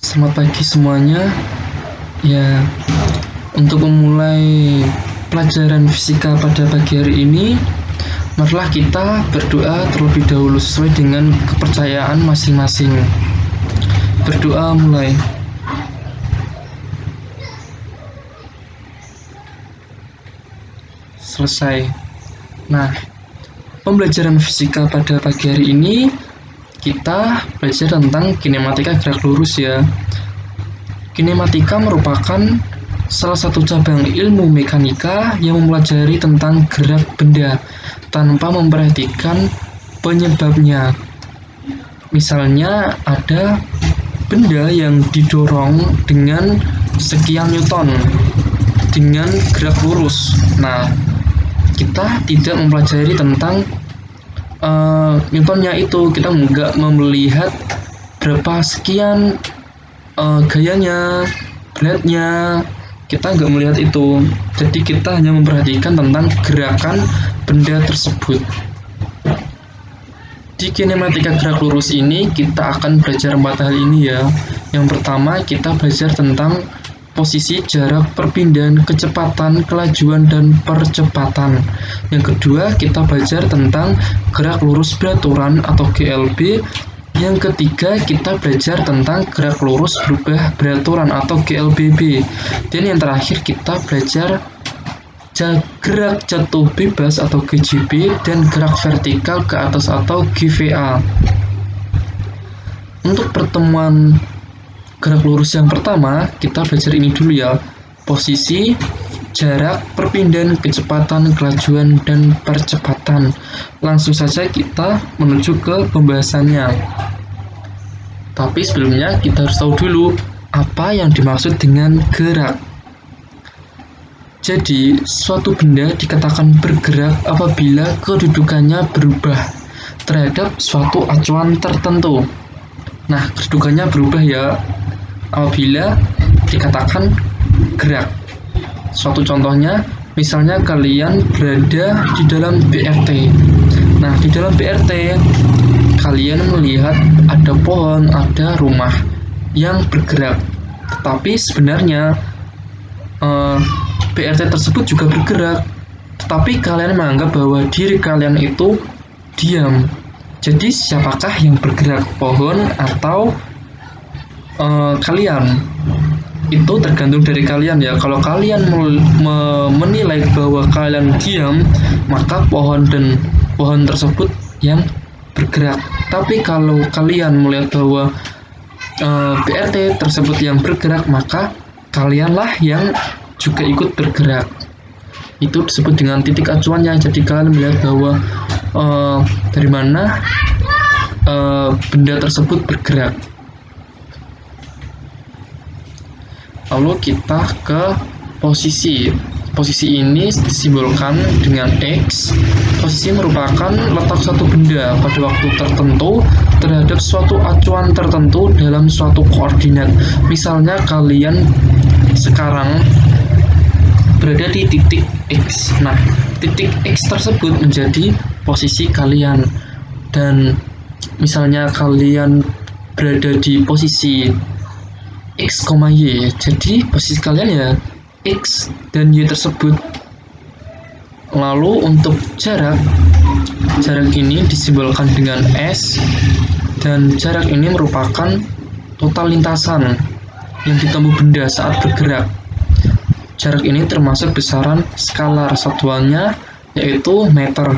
Selamat pagi semuanya. Ya, untuk memulai pelajaran fisika pada pagi hari ini, marilah kita berdoa terlebih dahulu sesuai dengan kepercayaan masing-masing. Berdoa mulai. Selesai. Nah, pembelajaran fisika pada pagi hari ini kita belajar tentang kinematika gerak lurus ya. Kinematika merupakan salah satu cabang ilmu mekanika yang mempelajari tentang gerak benda tanpa memperhatikan penyebabnya. Misalnya ada benda yang didorong dengan sekian Newton dengan gerak lurus. Nah, kita tidak mempelajari tentang Newtonnya itu, kita nggak melihat berapa sekian gayanya, beratnya, kita nggak melihat itu. Jadi kita hanya memperhatikan tentang gerakan benda tersebut. Di kinematika gerak lurus ini kita akan belajar 4 hal ini ya. Yang pertama kita belajar tentang posisi, jarak, perpindahan, kecepatan, kelajuan, dan percepatan. Yang kedua, kita belajar tentang gerak lurus beraturan atau GLB. Yang ketiga, kita belajar tentang gerak lurus berubah beraturan atau GLBB. Dan yang terakhir, kita belajar gerak jatuh bebas atau GJB dan gerak vertikal ke atas atau GVA. Untuk pertemuan gerak lurus yang pertama, kita belajar ini dulu ya. Posisi, jarak, perpindahan, kecepatan, kelajuan, dan percepatan. Langsung saja kita menuju ke pembahasannya. Tapi sebelumnya kita harus tahu dulu apa yang dimaksud dengan gerak. Jadi, suatu benda dikatakan bergerak apabila kedudukannya berubah terhadap suatu acuan tertentu. Nah, kedudukannya berubah ya apabila dikatakan gerak. Suatu contohnya, misalnya kalian berada di dalam BRT. Nah, di dalam BRT, kalian melihat ada pohon, ada rumah yang bergerak. Tetapi sebenarnya BRT tersebut juga bergerak. Tetapi kalian menganggap bahwa diri kalian itu diam. Jadi siapakah yang bergerak, pohon atau kalian? Itu tergantung dari kalian ya. Kalau kalian menilai bahwa kalian diam, maka pohon tersebut yang bergerak. Tapi kalau kalian melihat bahwa BRT tersebut yang bergerak, maka kalianlah yang juga ikut bergerak. Itu disebut dengan titik acuannya. Jadi kalian melihat bahwa dari mana benda tersebut bergerak. Lalu kita ke posisi. Posisi ini disimbolkan dengan X. Posisi merupakan letak suatu benda pada waktu tertentu terhadap suatu acuan tertentu dalam suatu koordinat. Misalnya kalian sekarang berada di titik X. Nah, titik X tersebut menjadi posisi kalian. Dan misalnya kalian berada di posisi X, Y. Jadi posisi kalian ya X dan Y tersebut. Lalu untuk jarak ini disimbolkan dengan S. Dan jarak ini merupakan total lintasan yang ditempuh benda saat bergerak. Jarak ini termasuk besaran skalar, satuannya yaitu meter.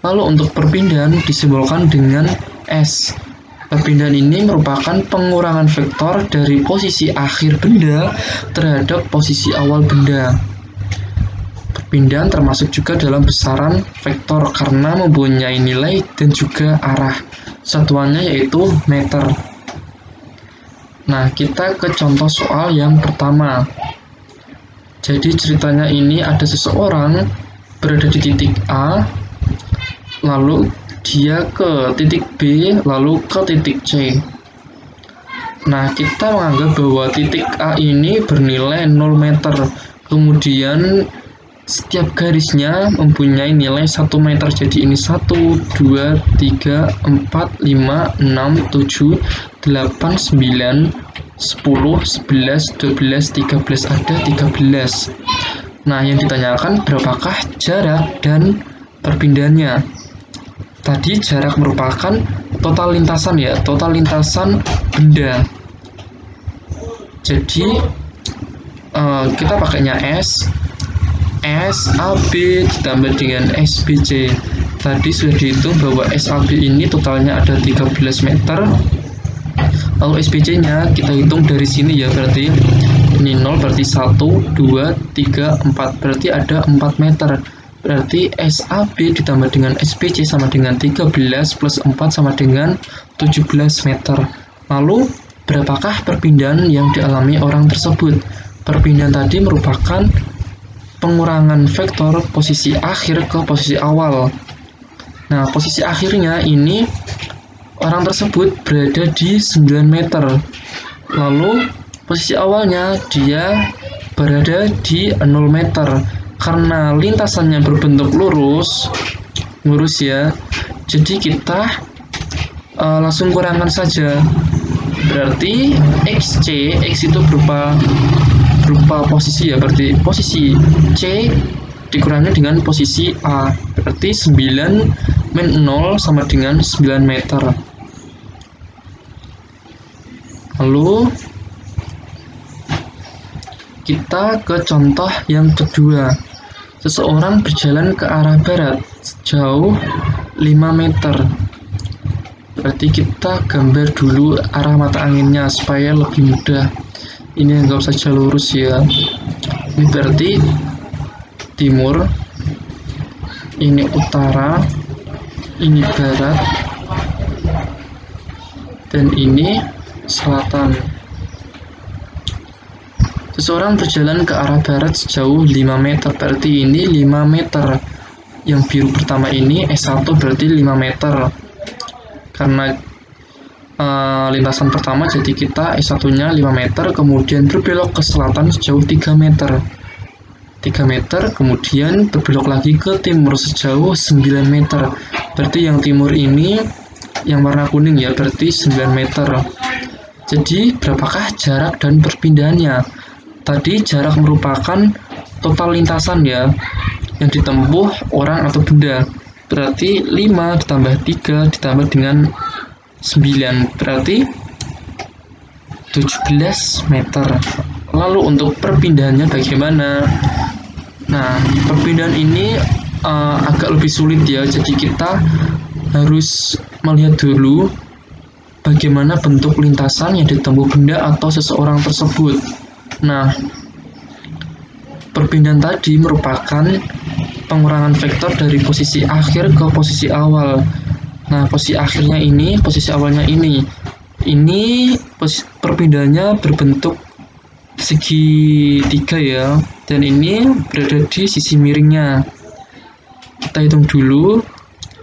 Lalu untuk perpindahan disimbolkan dengan S. Perpindahan ini merupakan pengurangan vektor dari posisi akhir benda terhadap posisi awal benda. Perpindahan termasuk juga dalam besaran vektor karena mempunyai nilai dan juga arah. Satuannya yaitu meter. Nah, kita ke contoh soal yang pertama. Jadi ceritanya ini ada seseorang berada di titik A, lalu dia ke titik B, lalu ke titik C. Nah, kita menganggap bahwa titik A ini bernilai 0 meter. Kemudian setiap garisnya mempunyai nilai 1 meter. Jadi ini 1, 2, 3, 4, 5, 6, 7, 8, 9, 10, 11, 12, 13, ada 13. Nah, yang ditanyakan berapakah jarak dan perpindahannya. Tadi jarak merupakan total lintasan ya, total lintasan benda. Jadi kita pakainya SAB ditambah dengan SBC. Tadi sudah dihitung bahwa SAB ini totalnya ada 13 meter. Lalu SBC-nya kita hitung dari sini ya, berarti ini 0, berarti 1, 2, 3, 4, berarti ada 4 meter. Berarti SAB ditambah dengan SBC sama dengan 13 plus 4 sama dengan 17 meter. Lalu berapakah perpindahan yang dialami orang tersebut? Perpindahan tadi merupakan pengurangan vektor posisi akhir ke posisi awal. Nah, posisi akhirnya ini orang tersebut berada di 9 meter. Lalu posisi awalnya dia berada di 0 meter. Karena lintasannya berbentuk lurus ya. Jadi kita langsung kurangkan saja. Berarti X itu berupa posisi ya, berarti posisi C dikurangi dengan posisi A, berarti 9 min 0 sama dengan 9 meter. Lalu kita ke contoh yang kedua. Seseorang berjalan ke arah barat sejauh 5 meter. Berarti kita gambar dulu arah mata anginnya supaya lebih mudah. Ini anggap saja lurus ya. Ini berarti timur, ini utara, ini barat, dan ini selatan. Seseorang berjalan ke arah barat sejauh 5 meter, berarti ini 5 meter. Yang biru pertama ini S1 berarti 5 meter. Karena lintasan pertama, jadi kita S1-nya 5 meter, kemudian berbelok ke selatan sejauh 3 meter. 3 meter, kemudian berbelok lagi ke timur sejauh 9 meter. Berarti yang timur ini yang warna kuning ya, berarti 9 meter. Jadi, berapakah jarak dan perpindahannya? Tadi jarak merupakan total lintasan ya, yang ditempuh orang atau benda. Berarti 5 ditambah 3 ditambah dengan 9, berarti 17 meter. Lalu untuk perpindahannya bagaimana? Nah, perpindahan ini agak lebih sulit ya, jadi kita harus melihat dulu bagaimana bentuk lintasan yang ditempuh benda atau seseorang tersebut. Nah, perpindahan tadi merupakan pengurangan vektor dari posisi akhir ke posisi awal. Nah, posisi akhirnya ini, posisi awalnya ini. Ini perpindahannya berbentuk segitiga ya, dan ini berada di sisi miringnya. Kita hitung dulu.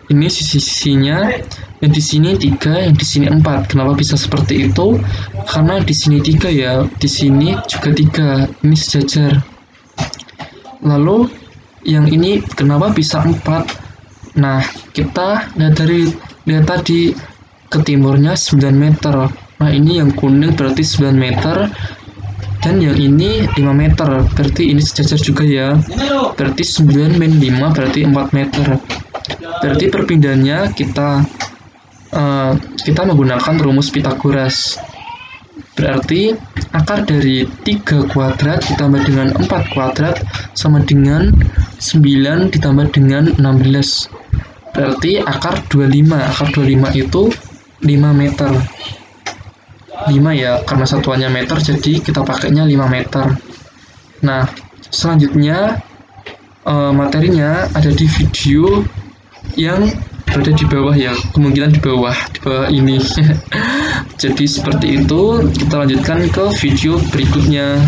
Ini sisi-sisinya, yang di sini 3, yang di sini 4. Kenapa bisa seperti itu? Karena di sini 3 ya, di sini juga 3. Ini sejajar. Lalu yang ini kenapa bisa 4? Nah, kita lihat tadi ke timurnya 9 meter. Nah, ini yang kuning berarti 9 meter. Dan yang ini 5 meter. Berarti ini sejajar juga ya. Berarti 9 min 5 berarti 4 meter. Berarti perpindahannya kita menggunakan rumus Pythagoras. Berarti akar dari 3 kuadrat ditambah dengan 4 kuadrat sama dengan 9 ditambah dengan 16. Berarti akar 25. Akar 25 itu 5 meter. 5 ya, karena satuannya meter, jadi kita pakainya 5 meter. Nah, selanjutnya materinya ada di video yang berada di bawah ya, kemungkinan di bawah ini. Jadi seperti itu, kita lanjutkan ke video berikutnya.